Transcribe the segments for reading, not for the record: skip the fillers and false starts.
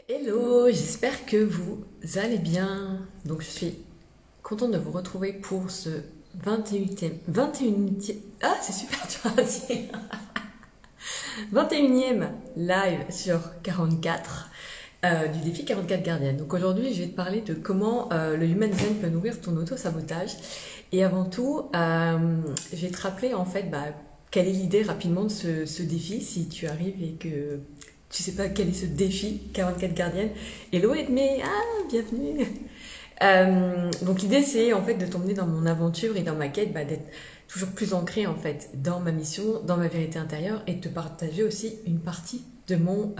Hello, j'espère que vous allez bien. Donc je suis contente de vous retrouver pour ce 21e, ah c'est super dur à dire, 21e live sur 44 du défi 44 gardiennes. Donc aujourd'hui je vais te parler de comment le Human Design peut nourrir ton auto-sabotage. Et avant tout, je vais te rappeler en fait quelle est l'idée rapidement de ce défi si tu arrives et que tu sais pas quel est ce défi 44 gardiennes. Hello Edmé, bienvenue. Donc l'idée c'est en fait de t'emmener dans mon aventure et dans ma quête, d'être toujours plus ancrée en fait dans ma mission, dans ma vérité intérieure et de te partager aussi une partie de mon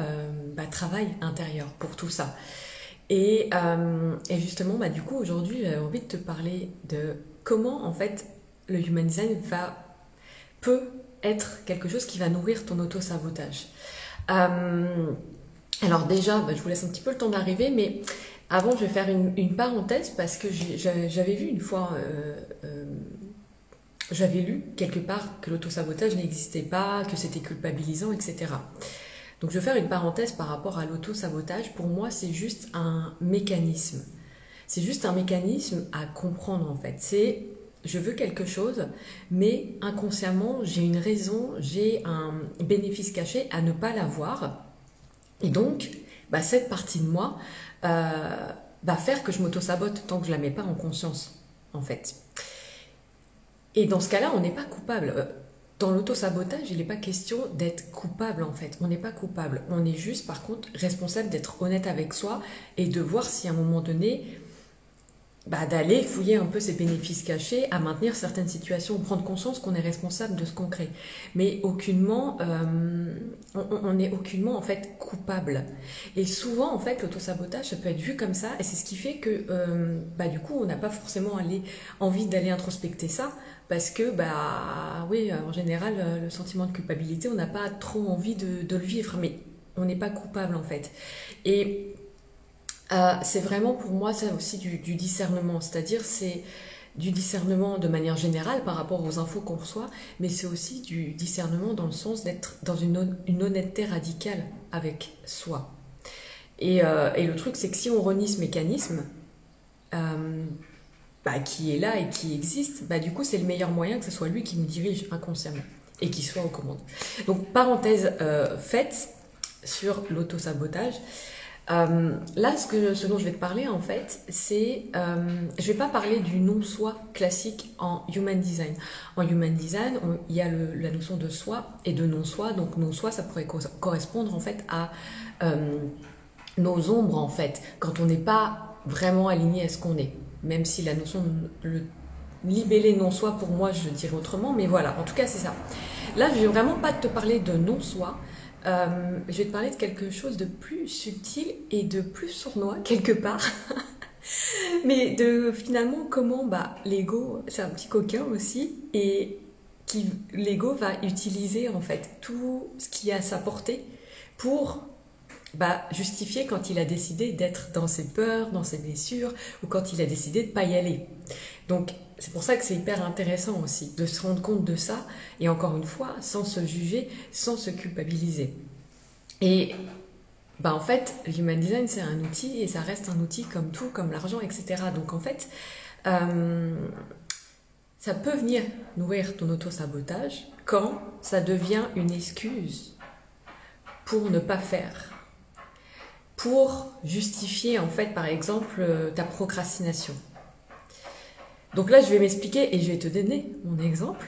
travail intérieur pour tout ça. Et justement, du coup aujourd'hui j'ai envie de te parler de comment en fait le Human Design peut être quelque chose qui va nourrir ton auto-sabotage. Alors déjà, je vous laisse un petit peu le temps d'arriver, mais avant je vais faire une parenthèse parce que j'avais vu une fois, j'avais lu quelque part que l'auto-sabotage n'existait pas, que c'était culpabilisant, etc. Donc je vais faire une parenthèse par rapport à l'auto-sabotage. Pour moi, c'est juste un mécanisme. C'est juste un mécanisme à comprendre en fait. C'est je veux quelque chose, mais inconsciemment, j'ai une raison, j'ai un bénéfice caché à ne pas l'avoir. Et donc, cette partie de moi va faire que je m'auto-sabote tant que je ne la mets pas en conscience, en fait. Et dans ce cas-là, on n'est pas coupable. Dans l'auto-sabotage, il n'est pas question d'être coupable, en fait. On n'est pas coupable. On est juste, par contre, responsable d'être honnête avec soi et de voir si à un moment donné, d'aller fouiller un peu ses bénéfices cachés, à maintenir certaines situations, prendre conscience qu'on est responsable de ce qu'on crée. Mais aucunement, on n'est aucunement en fait coupable. Et souvent en fait l'autosabotage ça peut être vu comme ça, et c'est ce qui fait que du coup on n'a pas forcément envie d'aller introspecter ça, parce que oui, en général le sentiment de culpabilité on n'a pas trop envie de le vivre, mais on n'est pas coupable en fait. Et c'est vraiment pour moi ça aussi du discernement, c'est-à-dire c'est du discernement de manière générale par rapport aux infos qu'on reçoit, mais c'est aussi du discernement dans le sens d'être dans une honnêteté radicale avec soi. Et le truc c'est que si on renie ce mécanisme qui est là et qui existe, du coup c'est le meilleur moyen que ce soit lui qui nous dirige inconsciemment et qui soit aux commandes. Donc parenthèse faite sur l'autosabotage. Là, ce dont je vais te parler en fait, c'est, je vais pas parler du non-soi classique en Human Design. En Human Design, il y a la notion de soi et de non-soi. Donc non-soi, ça pourrait correspondre en fait à nos ombres en fait, quand on n'est pas vraiment aligné à ce qu'on est. Même si la notion de le libellé non-soi pour moi, je dirais autrement, mais voilà, en tout cas c'est ça. Là, je vais vraiment pas te parler de non-soi. Je vais te parler de quelque chose de plus subtil et de plus sournois quelque part. Mais de finalement comment l'ego, c'est un petit coquin aussi, et l'ego va utiliser en fait tout ce qui est à sa portée pour justifier quand il a décidé d'être dans ses peurs, dans ses blessures, ou quand il a décidé de ne pas y aller. Donc c'est pour ça que c'est hyper intéressant aussi de se rendre compte de ça, et encore une fois, sans se juger, sans se culpabiliser. Et en fait, l'Human Design c'est un outil, et ça reste un outil comme tout, comme l'argent, etc. Donc en fait, ça peut venir nourrir ton auto-sabotage quand ça devient une excuse pour ne pas faire, pour justifier en fait par exemple ta procrastination. Donc là je vais m'expliquer et je vais te donner mon exemple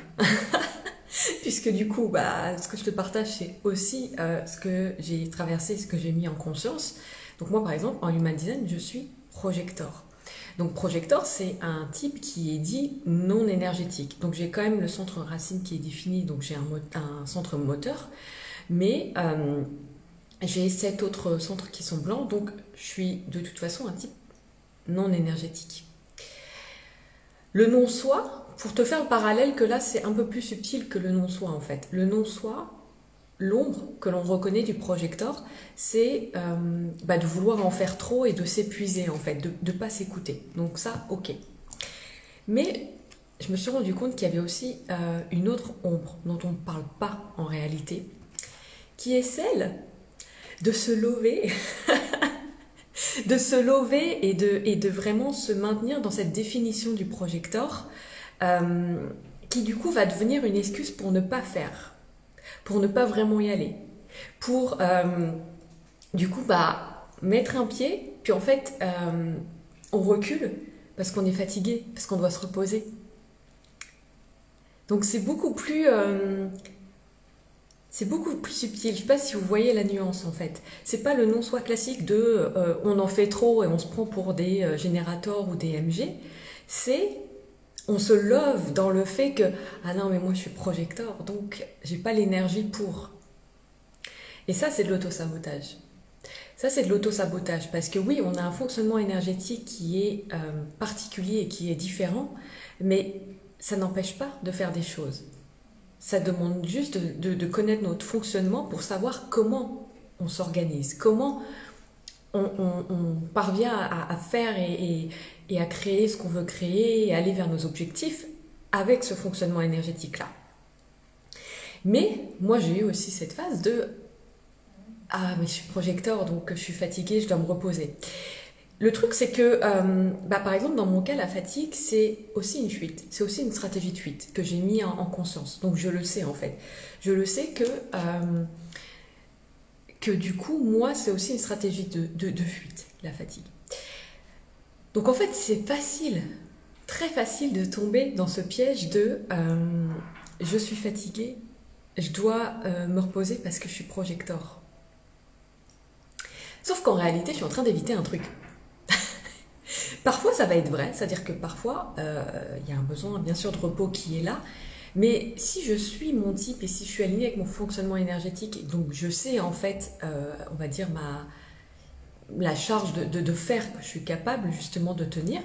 puisque du coup ce que je te partage c'est aussi ce que j'ai traversé, ce que j'ai mis en conscience. Donc moi par exemple en Human Design je suis projector. Donc projector c'est un type qui est dit non énergétique. Donc j'ai quand même le centre racine qui est défini, donc j'ai un centre moteur, mais j'ai 7 autres centres qui sont blancs, donc je suis de toute façon un type non énergétique. Le non-soi, pour te faire le parallèle, que là c'est un peu plus subtil que le non-soi en fait. Le non-soi, l'ombre que l'on reconnaît du projecteur, c'est de vouloir en faire trop et de s'épuiser en fait, de ne pas s'écouter. Donc ça, ok. Mais je me suis rendu compte qu'il y avait aussi une autre ombre dont on ne parle pas en réalité, qui est celle de se lever de se lever et de vraiment se maintenir dans cette définition du projecteur qui du coup va devenir une excuse pour ne pas faire, pour ne pas vraiment y aller, pour du coup mettre un pied, puis en fait on recule parce qu'on est fatigué, parce qu'on doit se reposer. Donc c'est beaucoup plus subtil. Je sais pas si vous voyez la nuance en fait. C'est pas le non-soi classique de on en fait trop et on se prend pour des générateurs ou des MG. C'est on se love dans le fait que ah non mais moi je suis projecteur donc j'ai pas l'énergie pour. Et ça c'est de l'auto-sabotage. Ça c'est de l'auto-sabotage parce que oui on a un fonctionnement énergétique qui est particulier et qui est différent, mais ça n'empêche pas de faire des choses. Ça demande juste de connaître notre fonctionnement pour savoir comment on s'organise, comment on parvient à faire et à créer ce qu'on veut créer et aller vers nos objectifs avec ce fonctionnement énergétique-là. Mais moi j'ai eu aussi cette phase de « Ah mais je suis projecteur donc je suis fatiguée, je dois me reposer ». Le truc, c'est que, par exemple, dans mon cas, la fatigue, c'est aussi une fuite. C'est aussi une stratégie de fuite que j'ai mis en conscience. Donc, je le sais, en fait. Je le sais que du coup, moi, c'est aussi une stratégie de fuite, la fatigue. Donc, en fait, c'est facile, très facile de tomber dans ce piège de je suis fatiguée, je dois me reposer parce que je suis projecteur. Sauf qu'en réalité, je suis en train d'éviter un truc. Parfois, ça va être vrai, c'est-à-dire que parfois, il y a un besoin, bien sûr, de repos qui est là, mais si je suis mon type et si je suis alignée avec mon fonctionnement énergétique, donc je sais, en fait, on va dire, la charge de faire que je suis capable, justement, de tenir,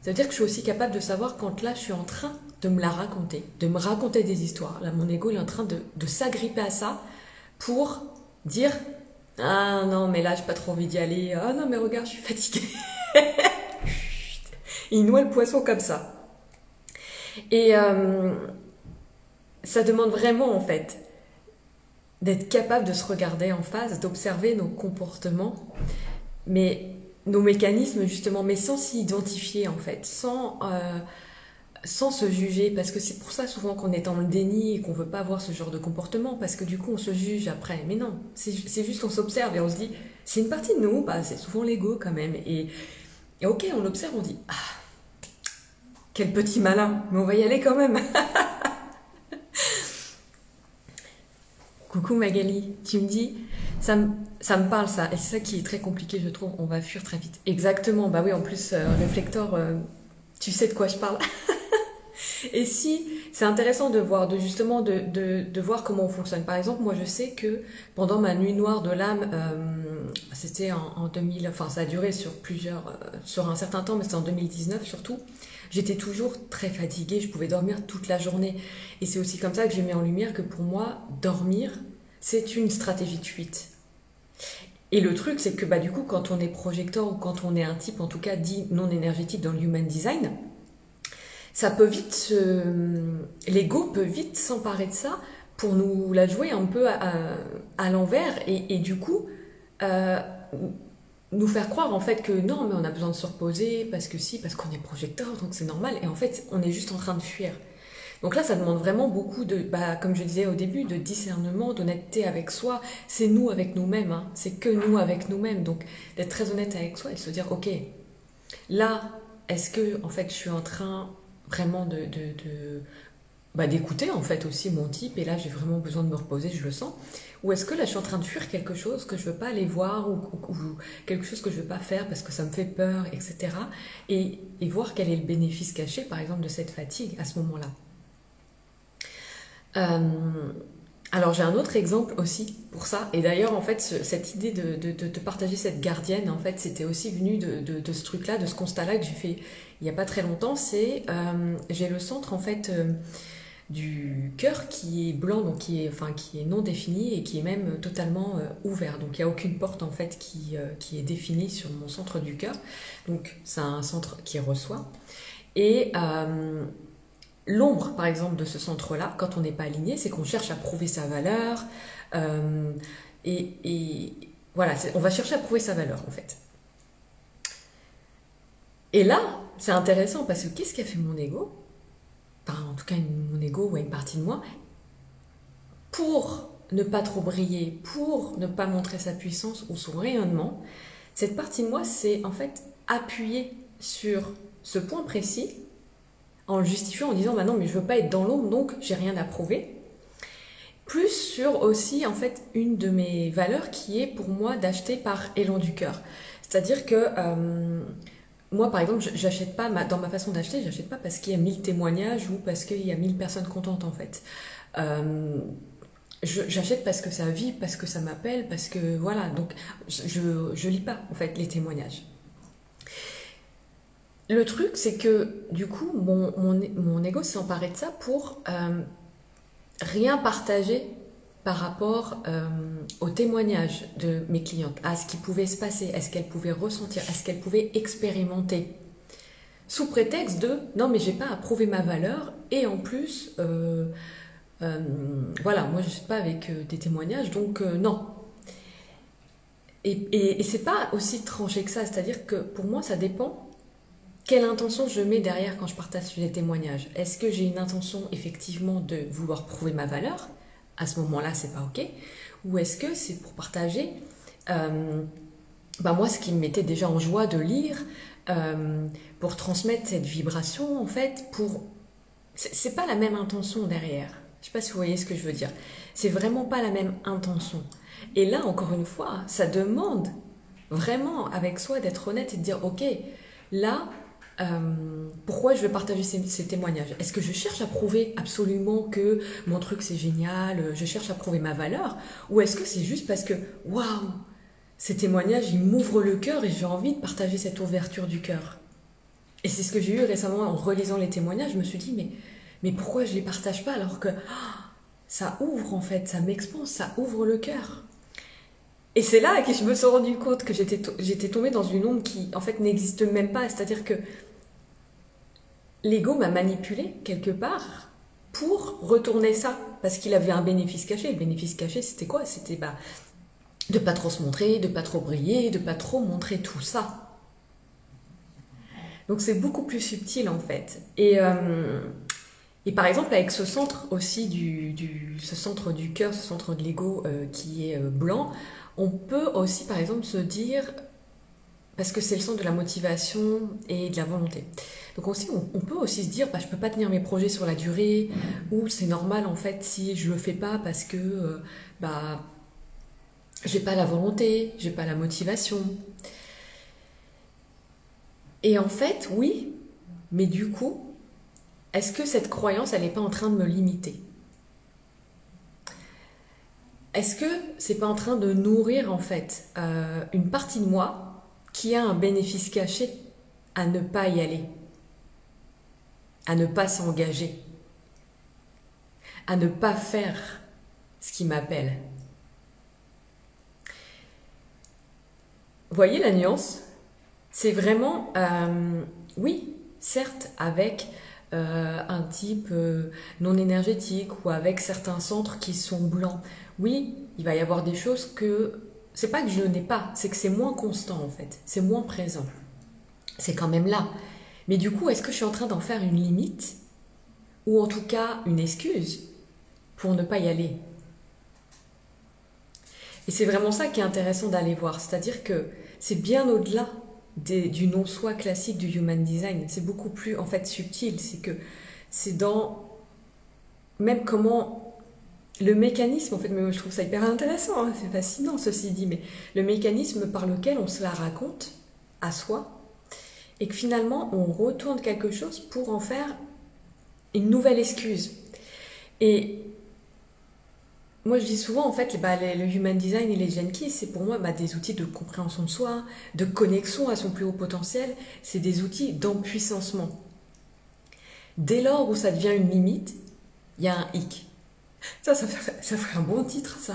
ça veut dire que je suis aussi capable de savoir quand là, je suis en train de me la raconter, de me raconter des histoires. Là, mon ego, il est en train de s'agripper à ça pour dire « Ah non, mais là, j'ai pas trop envie d'y aller. Ah non, mais regarde, je suis fatiguée. » Il noie le poisson comme ça. Et ça demande vraiment en fait d'être capable de se regarder en face, d'observer nos comportements, mais nos mécanismes justement, mais sans s'y identifier en fait, sans se juger, parce que c'est pour ça souvent qu'on est dans le déni et qu'on veut pas avoir ce genre de comportement, parce que du coup on se juge après. Mais non, c'est juste qu'on s'observe et on se dit, c'est une partie de nous, c'est souvent l'ego quand même. Et ok, on l'observe, on dit, ah, quel petit malin, mais on va y aller quand même. Coucou Magali, tu me dis, ça me parle ça, et c'est ça qui est très compliqué je trouve, on va fuir très vite. Exactement, bah oui en plus, réflecteur, tu sais de quoi je parle. Et si, c'est intéressant de voir, de voir comment on fonctionne. Par exemple, moi je sais que pendant ma nuit noire de l'âme, c'était en 2000, enfin ça a duré sur un certain temps, mais c'était en 2019 surtout, j'étais toujours très fatiguée, je pouvais dormir toute la journée. Et c'est aussi comme ça que j'ai mis en lumière que pour moi, dormir, c'est une stratégie de fuite. Et le truc, c'est que du coup, quand on est projecteur ou quand on est un type, en tout cas dit non énergétique dans le Human Design, ça peut vite, l'ego peut vite s'emparer de ça pour nous la jouer un peu à l'envers et du coup nous faire croire en fait que non mais on a besoin de se reposer parce que si, parce qu'on est projecteur donc c'est normal et en fait on est juste en train de fuir. Donc là ça demande vraiment beaucoup de, comme je disais au début, de discernement, d'honnêteté avec soi, c'est nous avec nous-mêmes, hein. C'est que nous avec nous-mêmes, donc d'être très honnête avec soi et de se dire ok, là est-ce que en fait je suis en train vraiment d'écouter en fait aussi mon type et là j'ai vraiment besoin de me reposer, je le sens, ou est-ce que là je suis en train de fuir quelque chose que je veux pas aller voir ou quelque chose que je veux pas faire parce que ça me fait peur, etc. et voir quel est le bénéfice caché par exemple de cette fatigue à ce moment-là. Alors j'ai un autre exemple aussi pour ça, et d'ailleurs en fait cette idée de partager cette gardienne, en fait c'était aussi venu de ce truc-là, de ce constat-là que j'ai fait il n'y a pas très longtemps. C'est j'ai le centre en fait du cœur qui est blanc, donc qui est non défini et qui est même totalement ouvert, donc il n'y a aucune porte en fait qui est définie sur mon centre du cœur, donc c'est un centre qui reçoit. Et l'ombre, par exemple, de ce centre-là, quand on n'est pas aligné, c'est qu'on cherche à prouver sa valeur. Et voilà, on va chercher à prouver sa valeur, en fait. Et là, c'est intéressant parce que qu'est-ce qu'a fait mon ego? Enfin, en tout cas, mon ego ou une partie de moi, pour ne pas trop briller, pour ne pas montrer sa puissance ou son rayonnement, cette partie de moi s'est en fait appuyée sur ce point précis en le justifiant en disant bah non mais je veux pas être dans l'ombre donc j'ai rien à prouver. Plus sur aussi en fait une de mes valeurs qui est pour moi d'acheter par élan du cœur. C'est-à-dire que moi par exemple j'achète pas dans ma façon d'acheter, j'achète pas parce qu'il y a 1000 témoignages ou parce qu'il y a 1000 personnes contentes en fait. J'achète parce que ça vibre, parce que ça m'appelle, parce que voilà, donc je lis pas en fait les témoignages. Le truc, c'est que du coup, mon ego s'est emparé de ça pour rien partager par rapport aux témoignages de mes clientes, à ce qui pouvait se passer, à ce qu'elles pouvaient ressentir, à ce qu'elles pouvaient expérimenter. Sous prétexte de non, mais j'ai pas à prouver ma valeur et en plus, voilà, moi je ne suis pas avec des témoignages, donc non. Et c'est pas aussi tranché que ça, c'est-à-dire que pour moi, ça dépend. Quelle intention je mets derrière quand je partage les témoignages? Est-ce que j'ai une intention effectivement de vouloir prouver ma valeur? À ce moment-là, c'est pas ok. Ou est-ce que c'est pour partager moi ce qui me mettait déjà en joie de lire, pour transmettre cette vibration en fait, c'est pas la même intention derrière. Je sais pas si vous voyez ce que je veux dire. C'est vraiment pas la même intention. Et là, encore une fois, ça demande vraiment avec soi d'être honnête et de dire ok, là. Pourquoi je veux partager ces témoignages? Est-ce que je cherche à prouver absolument que mon truc c'est génial, je cherche à prouver ma valeur? Ou est-ce que c'est juste parce que, waouh, ces témoignages, ils m'ouvrent le cœur et j'ai envie de partager cette ouverture du cœur? Et c'est ce que j'ai eu récemment en relisant les témoignages, je me suis dit, mais pourquoi je les partage pas alors que ça ouvre en fait, ça m'expanse, ça ouvre le cœur. Et c'est là que je me suis rendu compte que j'étais tombée dans une ombre qui en fait n'existe même pas, c'est-à-dire que l'ego m'a manipulée quelque part pour retourner ça, parce qu'il avait un bénéfice caché. Le bénéfice caché, c'était quoi? C'était de pas trop se montrer, de pas trop briller, de pas trop montrer tout ça. Donc c'est beaucoup plus subtil en fait. Et par exemple avec ce centre aussi ce centre du cœur, ce centre de l'ego qui est blanc, on peut aussi par exemple se dire, parce que c'est le centre de la motivation et de la volonté. Donc aussi, on peut aussi se dire, je peux pas tenir mes projets sur la durée, ou c'est normal en fait si je le fais pas parce que j'ai pas la volonté, j'ai pas la motivation. Et en fait, oui, mais du coup, est-ce que cette croyance, elle n'est pas en train de me limiter? Est-ce que c'est pas en train de nourrir en fait une partie de moi qui a un bénéfice caché à ne pas y aller, à ne pas s'engager, à ne pas faire ce qui m'appelle? Vous voyez la nuance? C'est vraiment, oui, certes, avec un type non énergétique ou avec certains centres qui sont blancs. Oui, il va y avoir des choses que... C'est pas que je n'ai pas, c'est que c'est moins constant en fait, c'est moins présent. C'est quand même là. Mais du coup, est-ce que je suis en train d'en faire une limite? Ou en tout cas une excuse pour ne pas y aller? Et c'est vraiment ça qui est intéressant d'aller voir. C'est-à-dire que c'est bien au-delà du non-soi classique du human design. C'est beaucoup plus en fait subtil. C'est que c'est dans même comment le mécanisme, en fait, mais je trouve ça hyper intéressant, hein, c'est fascinant ceci dit, mais le mécanisme par lequel on se la raconte à soi et que finalement on retourne quelque chose pour en faire une nouvelle excuse. Et moi je dis souvent en fait le human design et les Gene Keys, c'est pour moi des outils de compréhension de soi, de connexion à son plus haut potentiel, c'est des outils d'empuissancement. Dès lors où ça devient une limite, il y a un hic. Ça ferait un bon titre, ça.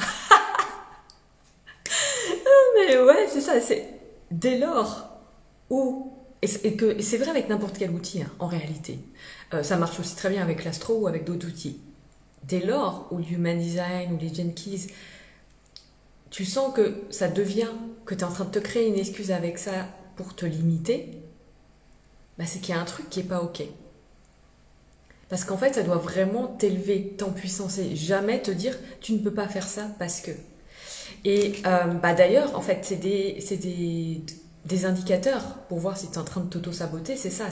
Mais ouais, c'est ça, c'est dès lors où... Et c'est vrai avec n'importe quel outil, hein, en réalité. Ça marche aussi très bien avec l'astro ou avec d'autres outils. Dès lors où le Human Design ou les Gene Keys, tu sens que ça devient, que tu es en train de te créer une excuse avec ça pour te limiter, bah, c'est qu'il y a un truc qui est pas ok. Parce qu'en fait, ça doit vraiment t'élever, t'empuissancer. Jamais te dire, tu ne peux pas faire ça parce que. Et bah d'ailleurs, en fait, des indicateurs pour voir si tu es en train de t'auto-saboter. C'est ça,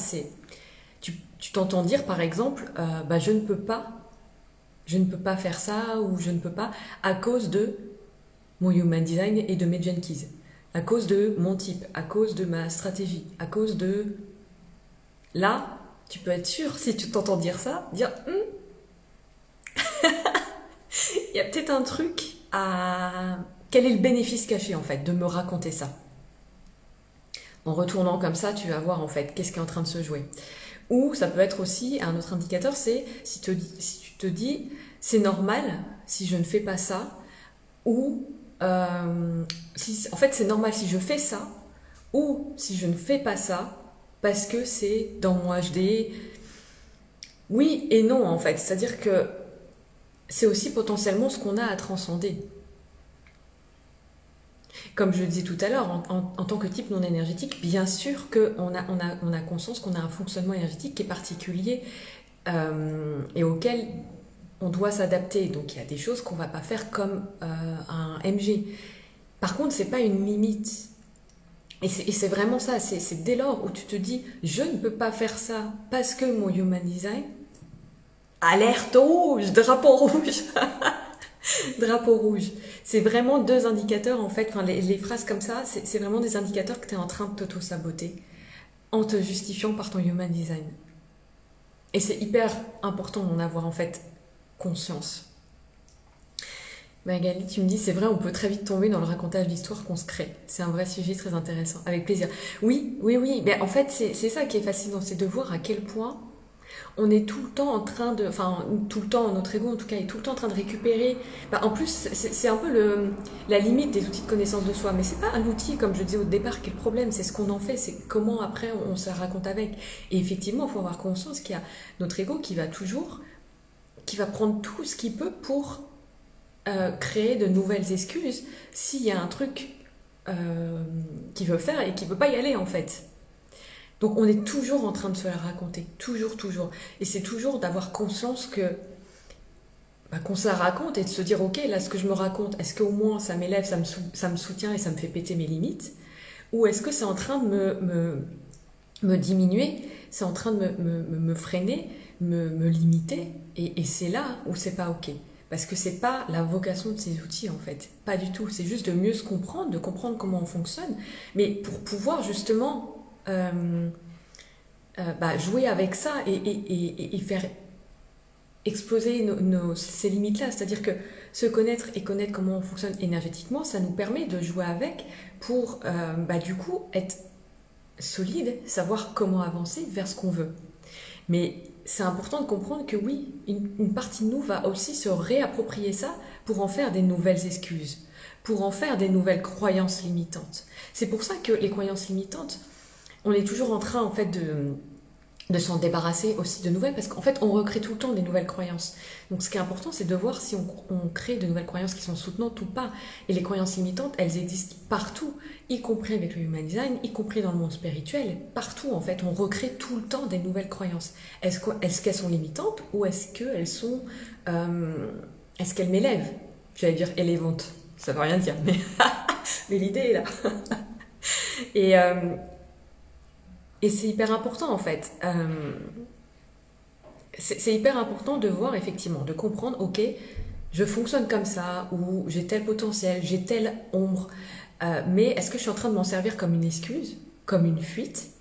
tu t'entends dire, par exemple, bah je ne peux pas faire ça ou je ne peux pas à cause de mon human design et de mes Jenkins, à cause de mon type, à cause de ma stratégie, à cause de... Là, tu peux être sûr, si tu t'entends dire ça, dire il y a peut-être un truc à... Quel est le bénéfice caché en fait de me raconter ça? En retournant comme ça, tu vas voir en fait qu'est-ce qui est en train de se jouer. Ou ça peut être aussi un autre indicateur, c'est si tu te dis c'est normal si je ne fais pas ça, ou en fait c'est normal si je fais ça, ou si je ne fais pas ça, parce que c'est dans mon HD. Oui et non en fait, c'est-à-dire que c'est aussi potentiellement ce qu'on a à transcender. Comme je le disais tout à l'heure, en tant que type non énergétique, bien sûr qu'on a conscience qu'on a un fonctionnement énergétique qui est particulier et auquel on doit s'adapter. Donc il y a des choses qu'on ne va pas faire comme un MG. Par contre, ce n'est pas une limite. Et c'est vraiment ça, c'est dès lors où tu te dis « je ne peux pas faire ça parce que mon human design », alerte rouge, drapeau rouge drapeau rouge. C'est vraiment deux indicateurs en fait, enfin, les phrases comme ça, c'est vraiment des indicateurs que tu es en train de t'auto-saboter en te justifiant par ton human design. Et c'est hyper important d'en avoir en fait conscience. Magali, tu me dis, c'est vrai, on peut très vite tomber dans le racontage d'histoires qu'on se crée. C'est un vrai sujet très intéressant, avec plaisir. Oui. Mais en fait, c'est ça qui est fascinant, c'est de voir à quel point on est tout le temps en train de... Enfin, tout le temps, notre ego en tout cas, est tout le temps en train de récupérer... Bah, en plus, c'est un peu la limite des outils de connaissance de soi. Mais c'est pas un outil, comme je disais au départ, qui est le problème. C'est ce qu'on en fait, c'est comment après on se raconte avec. Et effectivement, il faut avoir conscience qu'il y a notre ego qui va prendre tout ce qu'il peut pour créer de nouvelles excuses s'il y a un truc qu'il veut faire et qu'il ne peut pas y aller en fait. Donc on est toujours en train de se la raconter, toujours. Et c'est toujours d'avoir conscience qu'on se la raconte et de se dire ok, là ce que je me raconte, est-ce qu'au moins ça m'élève, ça me soutient et ça me fait péter mes limites, ou est-ce que c'est en train de me diminuer, c'est en train de me freiner, me limiter, et c'est là où c'est pas ok. Parce que c'est pas la vocation de ces outils en fait, pas du tout. C'est juste de mieux se comprendre, de comprendre comment on fonctionne, mais pour pouvoir justement jouer avec ça et faire exploser ces limites-là. C'est-à-dire que se connaître et connaître comment on fonctionne énergétiquement, ça nous permet de jouer avec pour du coup être solide, savoir comment avancer vers ce qu'on veut. Mais c'est important de comprendre que oui, une partie de nous va aussi se réapproprier ça pour en faire des nouvelles excuses, pour en faire des nouvelles croyances limitantes. C'est pour ça que les croyances limitantes, on est toujours en train en fait de s'en débarrasser aussi de nouvelles, parce qu'en fait on recrée tout le temps des nouvelles croyances. Donc ce qui est important, c'est de voir si on crée de nouvelles croyances qui sont soutenantes ou pas. Et les croyances limitantes, elles existent partout, y compris avec le human design, y compris dans le monde spirituel. Partout en fait, on recrée tout le temps des nouvelles croyances. Est-ce qu'elles sont limitantes ou est-ce qu'elles sont... est-ce qu'elles m'élèvent? J'allais dire élévantes, ça veut rien dire, mais l'idée est là. Et c'est hyper important en fait. C'est hyper important de voir effectivement, de comprendre, ok, je fonctionne comme ça, ou j'ai tel potentiel, j'ai telle ombre, mais est-ce que je suis en train de m'en servir comme une excuse, comme une fuite?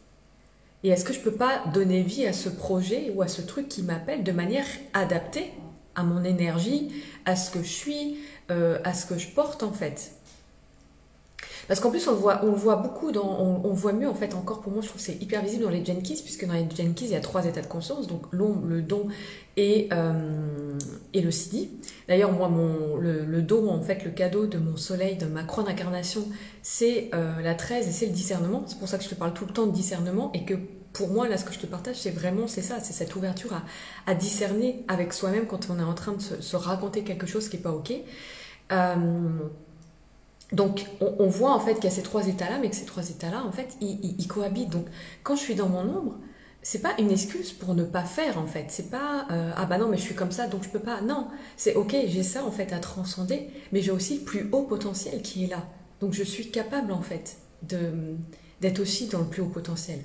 Et est-ce que je peux pas donner vie à ce projet ou à ce truc qui m'appelle de manière adaptée à mon énergie, à ce que je suis, à ce que je porte en fait? Parce qu'en plus, on le voit beaucoup, on voit mieux en fait encore, pour moi, je trouve que c'est hyper visible dans les Jenkins, puisque dans les Jenkins, il y a 3 états de conscience, donc l'ombre, le don et le Siddhi. D'ailleurs, moi, le don, en fait, le cadeau de mon soleil, de ma croix d'incarnation, c'est la 13 et c'est le discernement. C'est pour ça que je te parle tout le temps de discernement, et que pour moi, là, ce que je te partage, c'est vraiment, c'est ça, c'est cette ouverture à discerner avec soi-même quand on est en train de se raconter quelque chose qui n'est pas ok. Donc, on voit en fait qu'il y a ces 3 états-là, mais que ces 3 états-là, en fait, ils cohabitent. Donc, quand je suis dans mon ombre, c'est pas une excuse pour ne pas faire en fait. C'est pas ah bah non mais je suis comme ça donc je peux pas. Non, c'est ok, j'ai ça en fait à transcender, mais j'ai aussi le plus haut potentiel qui est là. Donc je suis capable en fait d'être aussi dans le plus haut potentiel.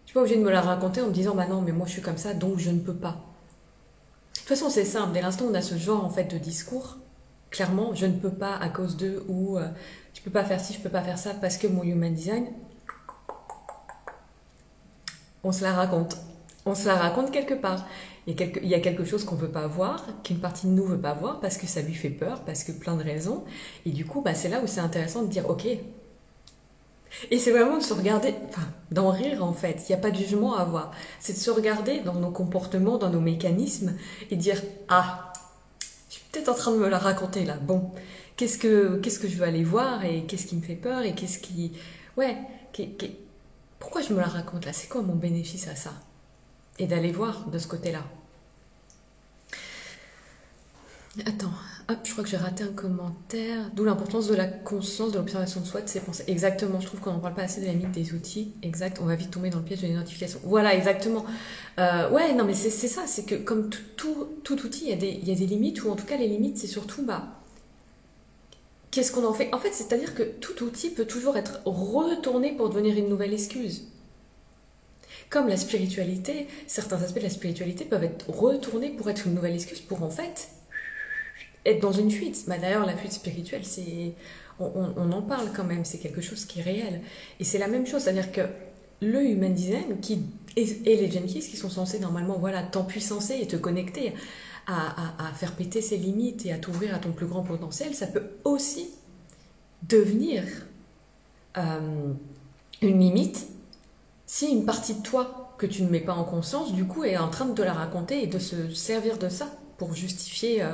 Je suis pas obligée de me la raconter en me disant bah non mais moi je suis comme ça donc je ne peux pas. De toute façon c'est simple. Dès l'instant où on a ce genre en fait de discours, clairement je ne peux pas à cause de ou je peux pas faire ci, je peux pas faire ça parce que mon human design. On se la raconte. On se la raconte quelque part. Il y a quelque chose qu'on ne veut pas voir, qu'une partie de nous ne veut pas voir parce que ça lui fait peur, parce que plein de raisons. Et du coup, bah, c'est là où c'est intéressant de dire ok. Et c'est vraiment de se regarder, enfin, d'en rire en fait. Il n'y a pas de jugement à avoir. C'est de se regarder dans nos comportements, dans nos mécanismes et dire ah, je suis peut-être en train de me la raconter là. Bon, qu'est-ce que je veux aller voir et qu'est-ce qui me fait peur et qu'est-ce qui. Ouais, pourquoi je me la raconte là? C'est quoi mon bénéfice à ça? Et d'aller voir de ce côté-là. Attends, hop, je crois que j'ai raté un commentaire. D'où l'importance de la conscience, de l'observation de soi, de ses pensées. Exactement, je trouve qu'on n'en parle pas assez de la limite des outils. Exact, on va vite tomber dans le piège des notifications. Voilà, exactement. Ouais, non, mais c'est ça, c'est que comme tout outil, il y a des limites, ou en tout cas les limites, c'est surtout, bah, qu'est-ce qu'on en fait? En fait, c'est-à-dire que tout outil peut toujours être retourné pour devenir une nouvelle excuse. Comme la spiritualité, certains aspects de la spiritualité peuvent être retournés pour être une nouvelle excuse pour en fait être dans une fuite. Bah, d'ailleurs, la fuite spirituelle, on en parle quand même, c'est quelque chose qui est réel. Et c'est la même chose, c'est-à-dire que le human design et les Gene Keys qui sont censés normalement voilà, t'empuissancer et te connecter à faire péter ses limites et à t'ouvrir à ton plus grand potentiel, ça peut aussi devenir une limite si une partie de toi que tu ne mets pas en conscience, du coup, est en train de te la raconter et de se servir de ça pour justifier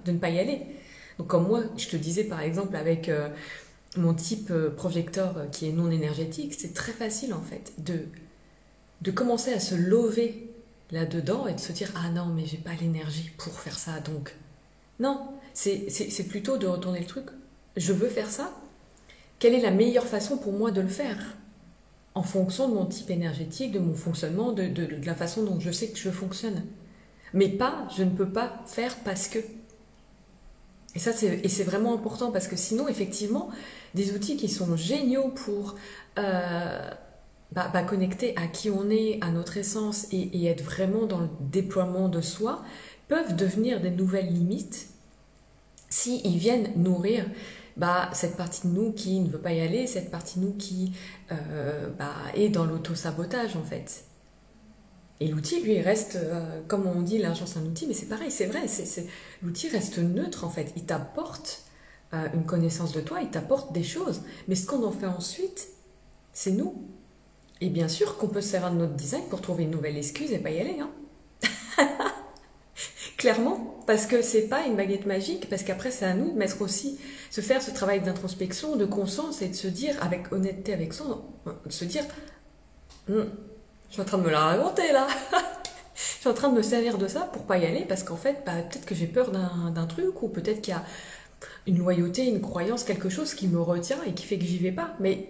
de ne pas y aller. Donc comme moi, je te disais par exemple avec mon type projecteur qui est non énergétique, c'est très facile en fait de commencer à se lever là-dedans et de se dire « Ah non, mais j'ai pas l'énergie pour faire ça, donc... » Non, c'est plutôt de retourner le truc. Je veux faire ça. Quelle est la meilleure façon pour moi de le faire ? En fonction de mon type énergétique, de mon fonctionnement, de la façon dont je sais que je fonctionne. Mais pas, je ne peux pas faire parce que. Et ça, c'est vraiment important parce que sinon, effectivement, des outils qui sont géniaux pour connecter à qui on est, à notre essence et être vraiment dans le déploiement de soi, peuvent devenir des nouvelles limites s'ils viennent nourrir cette partie de nous qui ne veut pas y aller, cette partie de nous qui est dans l'auto-sabotage en fait. Et l'outil, lui, reste, comme on dit, l'argent c'est un outil, mais c'est pareil, c'est vrai, l'outil reste neutre en fait. Il t'apporte une connaissance de toi, il t'apporte des choses, mais ce qu'on en fait ensuite, c'est nous. Et bien sûr qu'on peut se servir de notre design pour trouver une nouvelle excuse et pas y aller, hein. Clairement, parce que c'est pas une baguette magique, parce qu'après c'est à nous de mettre aussi, se faire ce travail d'introspection, de conscience et de se dire, avec honnêteté avec soi, de se dire, je suis en train de me la raconter là, je suis en train de me servir de ça pour pas y aller, parce qu'en fait, peut-être que j'ai peur d'un truc, ou peut-être qu'il y a une loyauté, une croyance, quelque chose qui me retient et qui fait que j'y vais pas. Mais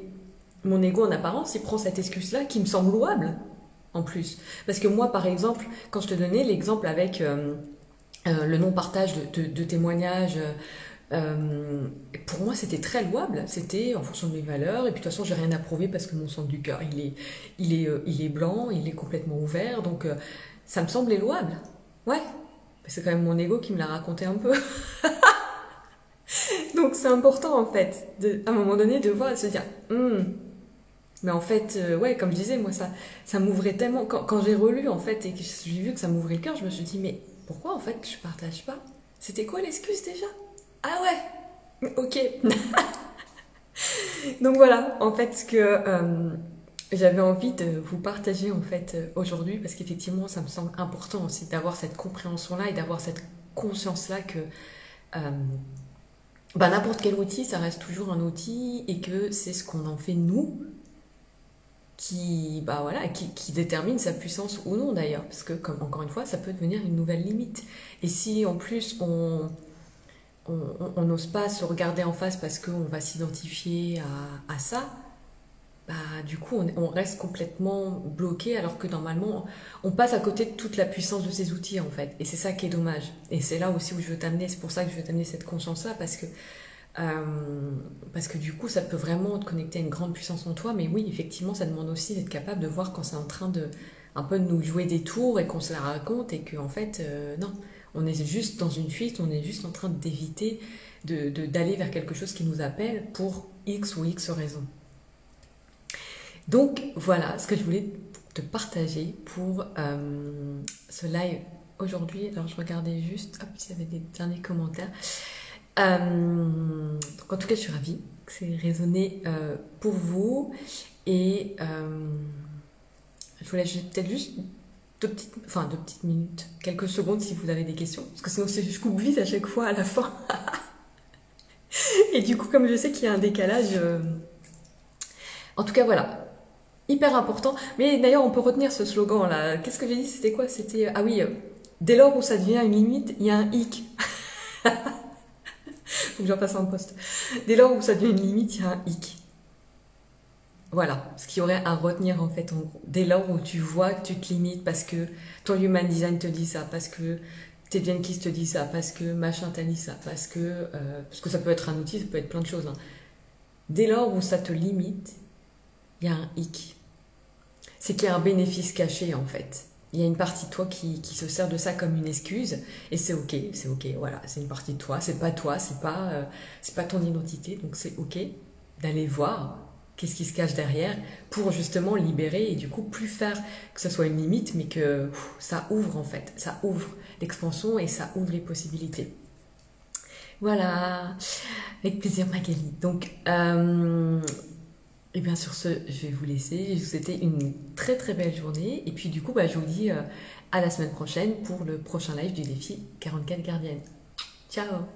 mon ego en apparence, il prend cette excuse-là qui me semble louable, en plus. Parce que moi, par exemple, quand je te donnais l'exemple avec... le non-partage de témoignages, pour moi c'était très louable, c'était en fonction de mes valeurs, et puis de toute façon j'ai rien à prouver parce que mon centre du cœur il est blanc, il est complètement ouvert, donc ça me semblait louable. Ouais, c'est quand même mon ego qui me l'a raconté un peu. Donc c'est important en fait, à un moment donné de voir et de se dire mais en fait, ouais, comme je disais, moi ça m'ouvrait tellement, quand j'ai relu en fait et que j'ai vu que ça m'ouvrait le cœur, je me suis dit mais pourquoi en fait je partage pas? C'était quoi l'excuse déjà? Ah ouais, ok. Donc voilà, en fait ce que j'avais envie de vous partager en fait aujourd'hui, parce qu'effectivement ça me semble important aussi d'avoir cette compréhension-là et d'avoir cette conscience-là que n'importe quel outil, ça reste toujours un outil et que c'est ce qu'on en fait nous qui détermine sa puissance ou non d'ailleurs, parce que comme encore une fois ça peut devenir une nouvelle limite. Et si en plus on n'ose pas se regarder en face parce qu'on va s'identifier à ça, bah, du coup, on reste complètement bloqué alors que normalement, on passe à côté de toute la puissance de ces outils en fait. Et c'est ça qui est dommage. Et c'est là aussi où je veux t'amener, c'est pour ça que je veux t'amener cette conscience-là parce que du coup, ça peut vraiment te connecter à une grande puissance en toi. Mais oui, effectivement, ça demande aussi d'être capable de voir quand c'est en train de un peu de nous jouer des tours et qu'on se la raconte et qu'en fait, non, on est juste dans une fuite, on est juste en train d'éviter d'aller vers quelque chose qui nous appelle pour X ou X raisons. Donc voilà ce que je voulais te partager pour ce live aujourd'hui. Alors je regardais juste, hop, s'il y avait des derniers commentaires. Donc en tout cas, je suis ravie que c'est résonné pour vous. Et je voulais peut-être juste deux petites minutes, quelques secondes si vous avez des questions. Parce que sinon, je coupe vite à chaque fois à la fin. Et du coup, comme je sais qu'il y a un décalage... En tout cas, voilà. Hyper important. Mais d'ailleurs, on peut retenir ce slogan là. Qu'est-ce que j'ai dit? C'était quoi? C'était ah oui, dès lors où ça devient une limite, il y a un hic. Faut que j'en passe un post. Dès lors où ça devient une limite, il y a un hic. Voilà, ce qu'il y aurait à retenir en fait. Dès lors où tu vois que tu te limites parce que ton human design te dit ça, parce que tes Jenkins te dit ça, parce que machin t'a dit ça, parce que ça peut être un outil, ça peut être plein de choses. Hein. Dès lors où ça te limite, il y a un hic. C'est qu'il y a un bénéfice caché en fait. Il y a une partie de toi qui se sert de ça comme une excuse et c'est ok, voilà, c'est une partie de toi, c'est pas c'est pas ton identité, donc c'est ok d'aller voir qu'est-ce qui se cache derrière pour justement libérer et du coup plus faire que ce soit une limite mais que ça ouvre en fait, ça ouvre l'expansion et ça ouvre les possibilités. Voilà, avec plaisir Magali. Donc et bien sur ce, je vais vous laisser. Je vous souhaite une très très belle journée. Et puis du coup, je vous dis à la semaine prochaine pour le prochain live du défi 44 gardiennes. Ciao!